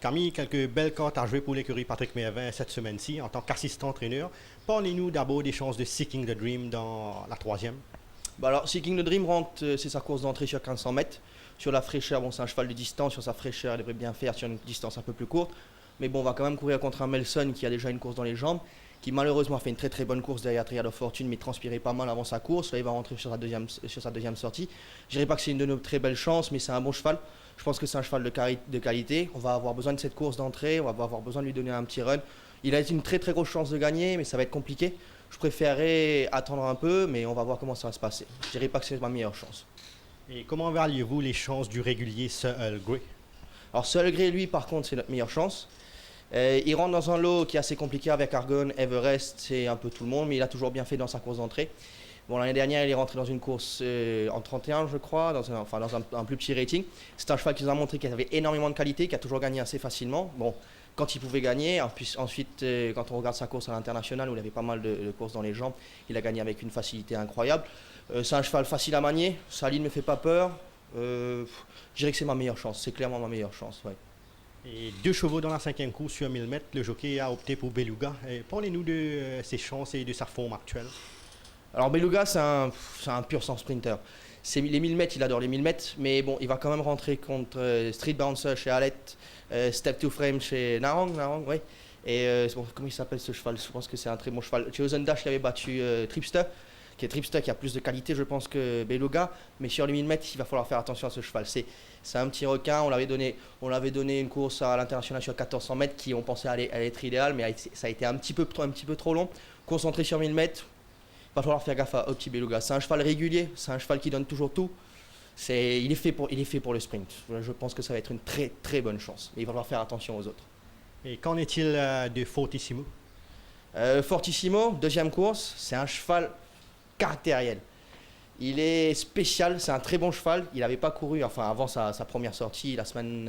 Camille, quelques belles cartes à jouer pour l'écurie Patrick Mervin cette semaine-ci en tant qu'assistant entraîneur. Parlez-nous d'abord des chances de Seeking the Dream dans la troisième. Bah alors, Seeking the Dream rentre, c'est sa course d'entrée sur 1500 mètres. Sur la fraîcheur, bon, c'est un cheval de distance. Sur sa fraîcheur, il devrait bien faire sur une distance un peu plus courte. Mais bon, on va quand même courir contre un Melson qui a déjà une course dans les jambes, qui malheureusement a fait une très très bonne course derrière Trial of Fortune, mais transpirait pas mal avant sa course. Là, il va rentrer sur sa deuxième sortie. Je dirais pas que c'est une de nos très belles chances, mais c'est un bon cheval. Je pense que c'est un cheval de qualité. On va avoir besoin de cette course d'entrée, on va avoir besoin de lui donner un petit run. Il a une très très grosse chance de gagner, mais ça va être compliqué. Je préférerais attendre un peu, mais on va voir comment ça va se passer. Je dirais pas que c'est ma meilleure chance. Et comment évaluez-vous les chances du régulier Sir Earl Grey? Alors Sir Earl Grey, lui, par contre, c'est notre meilleure chance. Il rentre dans un lot qui est assez compliqué avec Argonne, Everest, c'est un peu tout le monde, mais il a toujours bien fait dans sa course d'entrée. Bon, l'année dernière, il est rentré dans une course en 31, je crois, dans un plus petit rating. C'est un cheval qui nous a montré qu'il avait énormément de qualité, qui a toujours gagné assez facilement. Bon, quand il pouvait gagner, ensuite, quand on regarde sa course à l'international, où il avait pas mal de courses dans les jambes, il a gagné avec une facilité incroyable. C'est un cheval facile à manier, sa ligne ne me fait pas peur. Je dirais que c'est ma meilleure chance, c'est clairement ma meilleure chance. Ouais. Et 2 chevaux dans la cinquième course sur 1000 mètres, le jockey a opté pour Beluga. Parlez-nous de ses chances et de sa forme actuelle. Alors Beluga, c'est un pur sang sprinter. Les 1000 mètres, il adore les 1000 mètres, mais bon, il va quand même rentrer contre Street Bouncer chez Alette, Step to Frame chez Narang, ouais. Et bon, comment il s'appelle ce cheval? Je pense que c'est un très bon cheval. Chosen Dash, il avait battu Tripster, qui a plus de qualité, je pense, que Beluga. Mais sur les 1000 mètres, il va falloir faire attention à ce cheval. C'est un petit requin. On l'avait donné une course à l'international sur 1400 mètres qui on pensait allait être idéal, mais ça a été un petit peu trop long. Concentré sur 1000 mètres. Il va falloir faire gaffe au petit Beluga. C'est un cheval régulier, c'est un cheval qui donne toujours tout. Il est fait pour le sprint. Je pense que ça va être une très très bonne chance. Mais il va falloir faire attention aux autres. Et qu'en est-il de Fortissimo? Fortissimo, deuxième course, c'est un cheval caractériel. Il est spécial, c'est un très bon cheval. Il n'avait pas couru, enfin avant sa première sortie, la semaine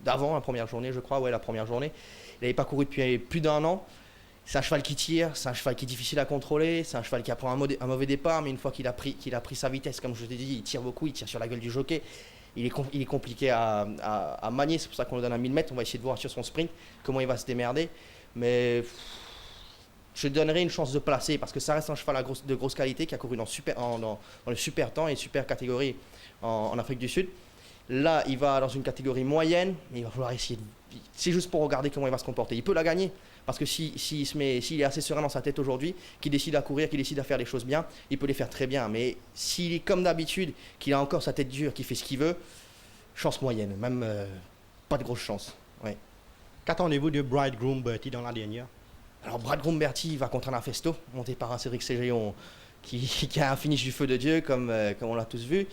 d'avant, la première journée, je crois, ouais, la première journée. Il n'avait pas couru depuis plus d'un an. C'est un cheval qui tire, c'est un cheval qui est difficile à contrôler, c'est un cheval qui apprend un mauvais départ, mais une fois qu'il a pris sa vitesse, comme je t'ai dit, il tire beaucoup, il tire sur la gueule du jockey. Il est compliqué à manier, c'est pour ça qu'on le donne à 1000 mètres. On va essayer de voir sur son sprint comment il va se démerder. Mais je donnerai une chance de placer parce que ça reste un cheval de grosse qualité qui a couru dans le super temps et super catégorie en Afrique du Sud. Là, il va dans une catégorie moyenne, mais il va falloir essayer. C'est juste pour regarder comment il va se comporter. Il peut la gagner parce que s'il est assez serein dans sa tête aujourd'hui, qu'il décide à courir, qu'il décide à faire les choses bien, il peut les faire très bien. Mais s'il est comme d'habitude, qu'il a encore sa tête dure, qu'il fait ce qu'il veut, chance moyenne, même pas de grosse chance. Ouais. Qu'attendez-vous de Bridegroom Bertie dans la dernière? Alors Bridegroom Bertie va contre un Infesto, monté par un Cédric Ségéon qui a un finish du feu de Dieu, comme on l'a tous vu.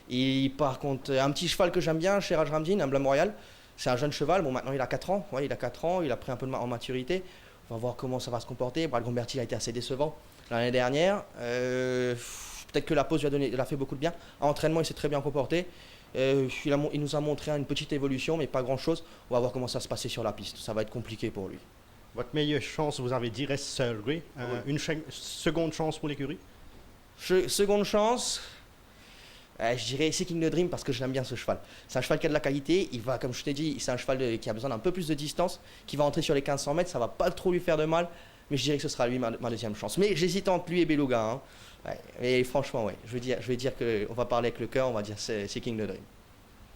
Et par contre, un petit cheval que j'aime bien chez Raj Ramdin, un Blâme Royal. C'est un jeune cheval, bon maintenant il a 4 ans, ouais, il a pris un peu en maturité. On va voir comment ça va se comporter. Bridegroom Bertie a été assez décevant l'année dernière. Peut-être que la pause lui a fait beaucoup de bien. En entraînement, il s'est très bien comporté. Il nous a montré une petite évolution, mais pas grand-chose. On va voir comment ça va se passer sur la piste. Ça va être compliqué pour lui. Votre meilleure chance, vous avez dit, reste Sir Earl Grey. Une seconde chance pour l'écurie? Seconde chance, je dirais Seeking the Dream parce que j'aime bien ce cheval. C'est un cheval qui a de la qualité. Il va, comme je t'ai dit, c'est un cheval qui a besoin d'un peu plus de distance, qui va entrer sur les 1500 mètres. Ça va pas trop lui faire de mal, mais je dirais que ce sera lui ma deuxième chance. Mais j'hésite entre lui et Beluga. Hein. Ouais. Et franchement, ouais, je vais dire qu'on va parler avec le cœur, on va dire Seeking the Dream.